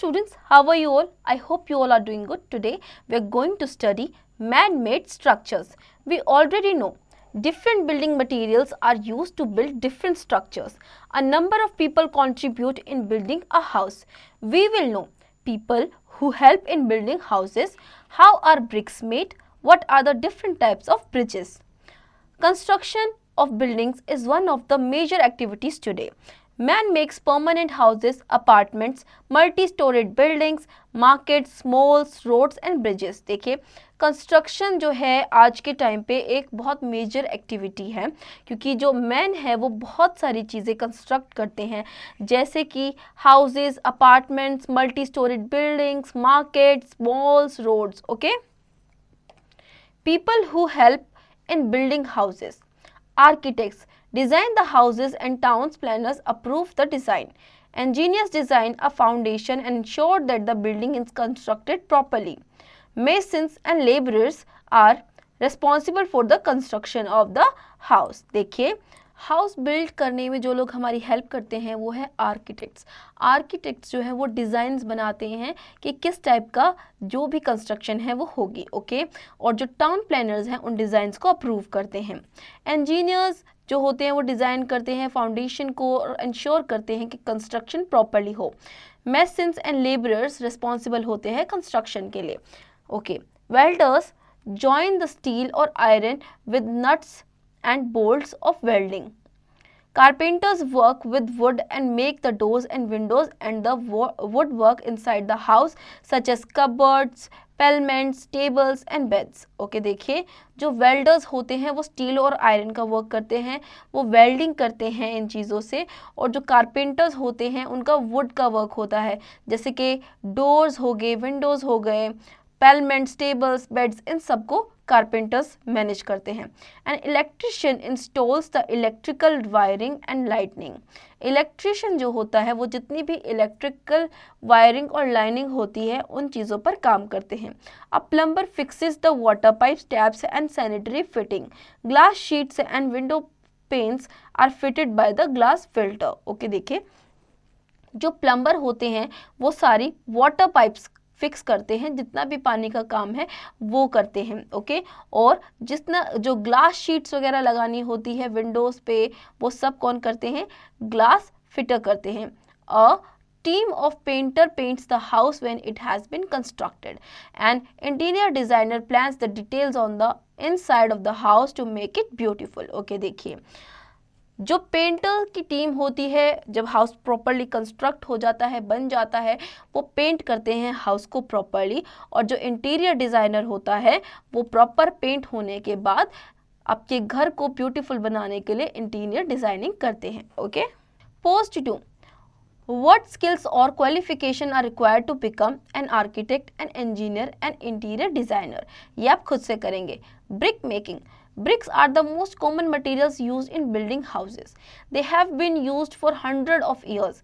students, how are you all? I hope you all are doing good. Today we are going to study man-made structures. We already know different building materials are used to build different structures. A number of people contribute in building a house. We will know people who help in building houses, how are bricks made, what are the different types of bridges. Construction of buildings is one of the major activities today. Man makes permanent houses, apartments, multi-storied buildings, markets, malls, roads and bridges. देखिए construction जो है आज के time पे एक बहुत major activity है, क्योंकि जो मैन है वो बहुत सारी चीज़ें कंस्ट्रक्ट करते हैं, जैसे कि houses, apartments, multi storeyed buildings, markets, malls, roads. Okay, people who help in building houses. Architects design the houses and towns planners approve the design. Engineers design a foundation and ensure that the building is constructed properly. Masons and laborers are responsible for the construction of the house. देखिए house build करने में जो लोग हमारी help करते हैं वो है आर्किटेक्ट्स. आर्किटेक्ट्स जो है वो डिज़ाइंस बनाते हैं कि किस टाइप का जो भी कंस्ट्रक्शन है वो होगी. ओके, और जो टाउन प्लानर्स हैं उन डिज़ाइंस को अप्रूव करते हैं. इंजीनियर्स जो होते हैं वो डिज़ाइन करते हैं फाउंडेशन को और इंश्योर करते हैं कि कंस्ट्रक्शन प्रॉपरली हो. मेसन्स एंड लेबरर्स रिस्पॉन्सिबल होते हैं कंस्ट्रक्शन के लिए. Okay, welders join the steel और iron with nuts and bolts of welding. Carpenters work with wood and make the doors and windows and the woodwork inside the house such as cupboards, palments, tables and beds. Okay, देखिए जो welders होते हैं वो steel और iron का work करते हैं, वो वेल्डिंग करते हैं इन चीज़ों से. और जो कारपेंटर्स होते हैं उनका वुड का वर्क होता है, जैसे कि डोर्स हो गए, विंडोज़ हो गए, पैलमेंट्स, टेबल्स, बेड्स, इन सबको कारपेंटर्स मैनेज करते हैं. And electrician installs the electrical wiring and lightning. Electrician जो होता है वो जितनी भी इलेक्ट्रिकल वायरिंग और लाइनिंग होती है उन चीज़ों पर काम करते हैं. A plumber fixes the water pipes, taps and sanitary fitting. Glass sheets and window panes are fitted by the glass filter. Okay, देखिए जो प्लम्बर होते हैं वो सारी वाटर पाइप्स फिक्स करते हैं, जितना भी पानी का काम है वो करते हैं. ओके, और जितना जो ग्लास शीट्स वगैरह लगानी होती है विंडोज़ पे वो सब कौन करते हैं? ग्लास फिटर करते हैं. अ team of painter paints the house when it has been constructed and interior designer plans the details on the inside of the house to make it beautiful. Okay, देखिए जो पेंटर की team होती है जब house properly construct हो जाता है, बन जाता है, वो पेंट करते हैं हाउस को प्रॉपरली. और जो इंटीरियर डिज़ाइनर होता है वो प्रॉपर पेंट होने के बाद आपके घर को ब्यूटीफुल बनाने के लिए इंटीरियर डिज़ाइनिंग करते हैं. Okay, post 2. What skills or qualification are required to become an architect, an engineer, an interior designer? ये आप खुद से करेंगे. Brick making. Bricks are the most common materials used in building houses. They have been used for hundreds of years.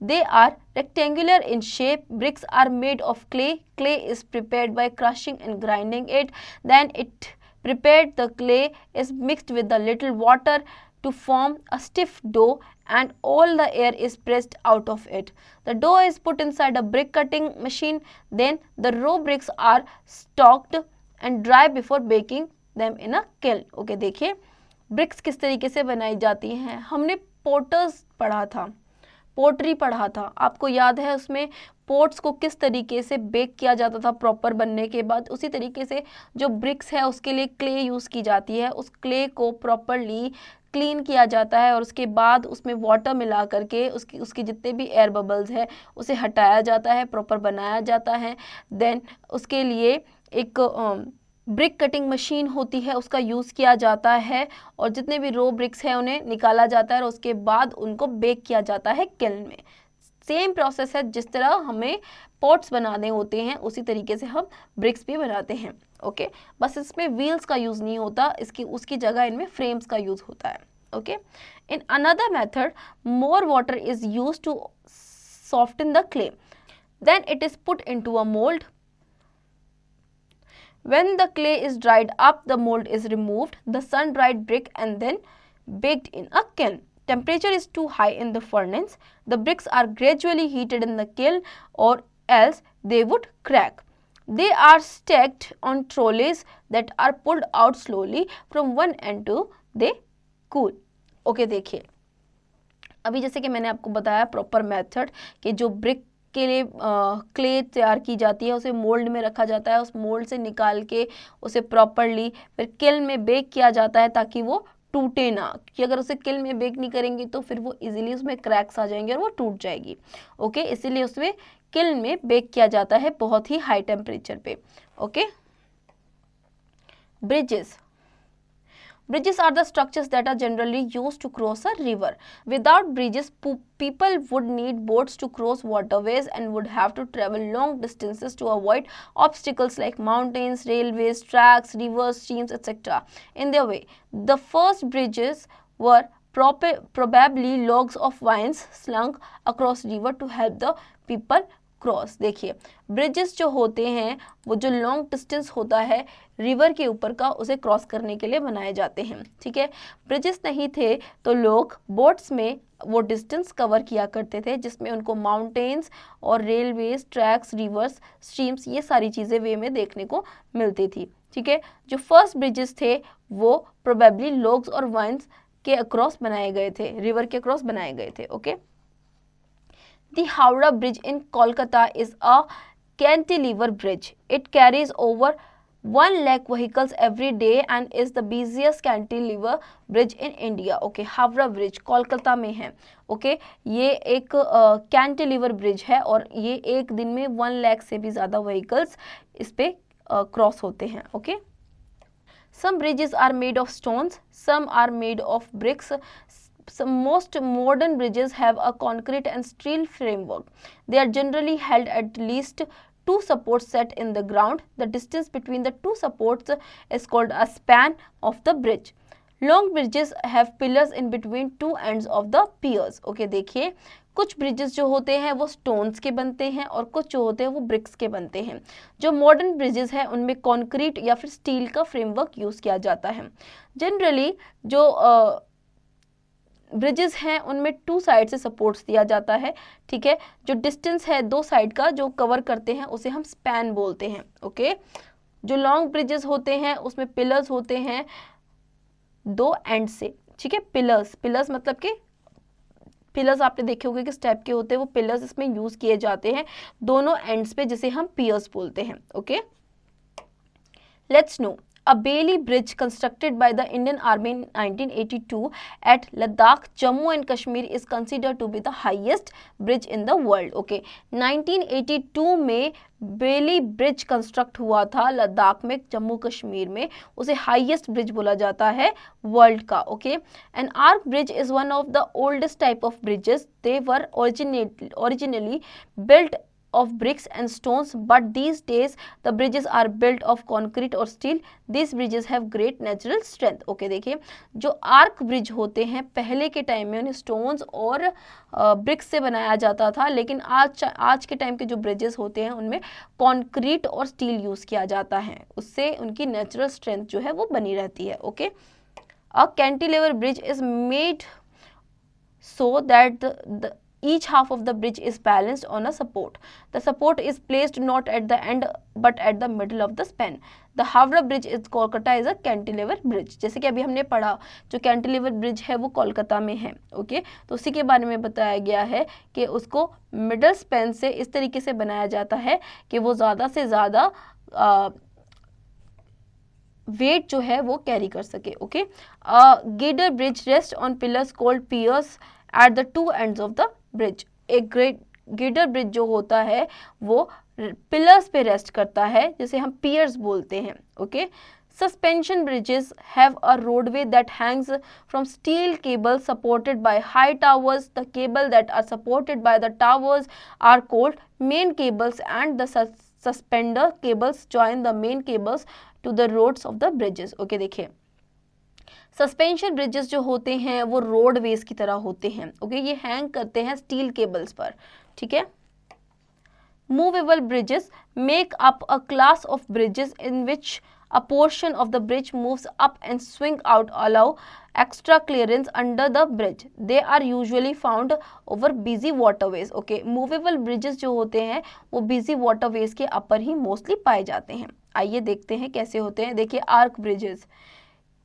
They are rectangular in shape. Bricks are made of clay. Clay is prepared by crushing and grinding it. Then it prepared the clay is mixed with a little water to form a stiff dough and all the air is pressed out of it. The dough is put inside a brick cutting machine. Then the raw bricks are stalked and dry before baking them in a kiln. Okay, देखिए BRICS किस तरीके से बनाई जाती हैं. हमने potters पढ़ा था, पोट्री पढ़ा था, आपको याद है? उसमें पोट्स को किस तरीके से बेक किया जाता था प्रॉपर बनने के बाद. उसी तरीके से जो ब्रिक्स है उसके लिए क्ले यूज़ की जाती है. उस क्ले को प्रॉपरली क्लीन किया जाता है और उसके बाद उसमें वाटर मिला करके उसकी जितने भी एयर बबल्स है उसे हटाया जाता है, प्रॉपर बनाया जाता है. देन उसके लिए एक ब्रिक कटिंग मशीन होती है, उसका यूज़ किया जाता है और जितने भी रो ब्रिक्स हैं उन्हें निकाला जाता है और उसके बाद उनको बेक किया जाता है किल्न में. सेम प्रोसेस है, जिस तरह हमें पॉट्स बनाने होते हैं उसी तरीके से हम ब्रिक्स भी बनाते हैं. ओके, बस इसमें व्हील्स का यूज़ नहीं होता, उसकी जगह इनमें फ्रेम्स का यूज़ होता है. Okay, in another method more water is use to soften the clay. Then it is put into a mould. When the clay is dried up, the mold is removed, the sun-dried brick and then baked in a kiln. Temperature is too high in the furnace. The bricks are gradually heated in the kiln or else they would crack. They are stacked on trolleys that are pulled out slowly from one end to they cool. Okay देखिए, अभी जैसे कि मैंने आपको बताया proper method कि जो brick के लिए क्ले तैयार की जाती है, उसे मोल्ड में रखा जाता है, उस मोल्ड से निकाल के उसे प्रॉपरली फिर किल्न में बेक किया जाता है ताकि वो टूटे ना, कि अगर उसे किल्न में बेक नहीं करेंगे तो फिर वो इजीली उसमें क्रैक्स आ जाएंगे और वो टूट जाएगी। ओके, इसीलिए उसमें किल्न में बेक किया जाता है बहुत ही हाई टेम्परेचर पे। Okay, bridges Bridges are the structures that are generally used to cross a river. Without bridges, people would need boats to cross waterways and would have to travel long distances to avoid obstacles like mountains, railways, tracks, rivers, streams, etc. in their way. The first bridges were probably logs of vines slung across river to help the people cross. देखिए, bridges जो होते हैं वो जो long distance होता है river के ऊपर का, उसे क्रॉस करने के लिए बनाए जाते हैं। ठीक है, ब्रिजेस नहीं थे तो लोग बोट्स में वो डिस्टेंस कवर किया करते थे, जिसमें उनको माउंटेन्स और रेलवेज, ट्रैक्स, रिवर्स, स्ट्रीम्स, ये सारी चीज़ें वे में देखने को मिलती थी। ठीक है, जो फर्स्ट ब्रिजेस थे वो प्रोबेबली लॉग्स और वाइन्स के अक्रॉस बनाए गए थे, रिवर के अक्रॉस बनाए गए थे। Okay, The Howrah Bridge in Kolkata is a cantilever bridge. It carries over 1 lakh vehicles every day and is the busiest cantilever bridge in India. Okay, Howrah Bridge Kolkata में है। Okay, ये एक cantilever bridge है और ये एक दिन में 1 लाख से भी ज़्यादा व्हीकल्स इस पे क्रॉस होते हैं। Okay, some bridges are made of stones, some are made of bricks. Most modern bridges have a concrete and steel framework. They are generally held at least 2 supports set in the ground. The distance between the 2 supports is called a span of the bridge. Long bridges have pillars in between 2 ends of the piers. Okay, देखिए, कुछ bridges जो होते हैं वो stones के बनते हैं और कुछ जो होते हैं वो ब्रिक्स के बनते हैं। जो मॉडर्न ब्रिजेस हैं उनमें कंक्रीट या फिर स्टील का फ्रेमवर्क यूज़ किया जाता है। जनरली जो ब्रिजेस हैं उनमें 2 साइड से सपोर्ट्स दिया जाता है। ठीक है, जो डिस्टेंस है 2 साइड का जो कवर करते हैं उसे हम स्पैन बोलते हैं। ओके, जो लॉन्ग ब्रिजेस होते हैं उसमें पिलर्स होते हैं 2 एंड से। ठीक है, पिलर्स मतलब कि पिलर्स आपने देखे होंगे किस टाइप के होते हैं, वो पिलर्स इसमें यूज किए जाते हैं दोनों एंड्स पे, जिसे हम पियर्स बोलते हैं। Okay, let's no A Bailey Bridge constructed by the Indian Army in 1982 at Ladakh, Jammu and Kashmir is considered to be the highest bridge in the world. Okay, 1982 में बेली ब्रिज कंस्ट्रक्ट हुआ था लद्दाख में, जम्मू कश्मीर में, उसे highest bridge बोला जाता है world का। Okay, and arch bridge is one of the oldest type of bridges. They were originally built of bricks and stones, but these days the bridges are built of concrete or steel. These bridges have great natural strength. Okay, देखिए, जो arch bridge होते हैं पहले के time में उन्हें stones और BRICS से बनाया जाता था, लेकिन आज के टाइम के जो ब्रिजेस होते हैं उनमें कंक्रीट और स्टील यूज़ किया जाता है, उससे उनकी नेचुरल स्ट्रेंथ जो है वो बनी रहती है। Okay, a cantilever bridge is made so that each half of the bridge is balanced on a support. The support is placed not at the end but at the middle of the span. The Howrah Bridge is Kolkata is a cantilever bridge. जैसे कि अभी हमने पढ़ा जो cantilever bridge है वो कोलकाता में है। ओके, तो उसी के बारे में बताया गया है कि उसको मिडल स्पैन से इस तरीके से बनाया जाता है कि वो ज़्यादा से ज़्यादा वेट जो है वो कैरी कर सके। Okay, girder bridge rest on pillars called piers at the 2 ends of the bridge. एक गिडर ब्रिज जो होता है वो पिलर्स पे रेस्ट करता है, जिसे हम पियर्स बोलते हैं। Okay, suspension bridges have a roadway that hangs from steel cable supported by high towers. The cable that are supported by the towers are called main cables and the suspender cables join the main cables to the roads of the bridges. Okay, देखिए, suspension bridges जो होते हैं वो roadways की तरह होते हैं। Okay, ये हैंग करते हैं स्टील केबल्स पर। ठीक है, movable bridges make up a class of bridges in which A portion of the bridge moves up and swing out, allow extra clearance under the bridge. They are usually found over busy waterways. Okay, movable bridges जो होते हैं वो busy waterways के ऊपर ही mostly पाए जाते हैं. आइए देखते हैं कैसे होते हैं. देखिए, arch bridges,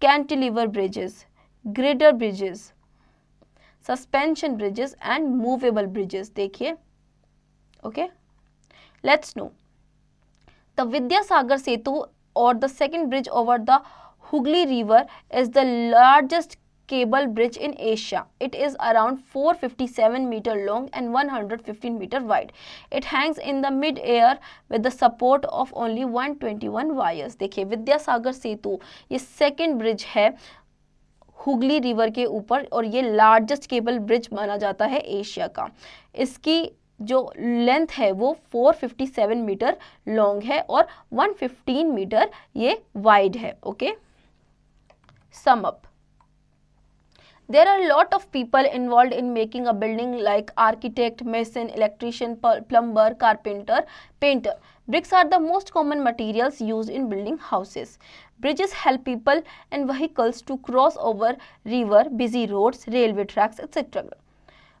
cantilever bridges, girder bridges, suspension bridges and movable bridges. देखिए, okay, let's know. The Vidyasagar Setu, or the second bridge over the Hooghly River, is the largest cable bridge in Asia. It is around 457 meter long and 115 meter wide. It hangs in the mid-air with the support of only 121 wires. देखिए, विद्यासागर सेतु ये second bridge है Hooghly river के ऊपर और ये largest cable bridge माना जाता है एशिया का. इसकी जो लेंथ है वो 457 मीटर लॉन्ग है और 115 मीटर ये वाइड है. Okay, sum up. There are a lot of people involved in making a building, like architect, mason, electrician, plumber, carpenter, painter. Bricks are the most common materials used in building houses. Bridges help people and vehicles to cross over river, busy roads, railway tracks, etc.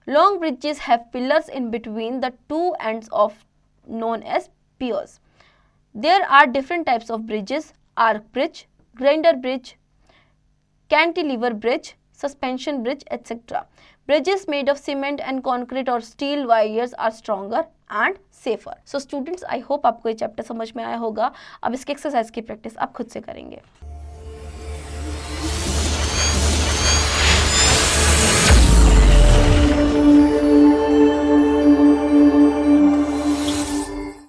Long bridges have pillars in between the two ends of known as piers. There are different types of bridges: arc bridge, grinder bridge, cantilever bridge, suspension bridge, etc. Bridges made of cement and concrete or steel wires are stronger and safer. So students, I hope आपको ये chapter समझ में आया होगा. अब इसके exercise की practice आप खुद से करेंगे.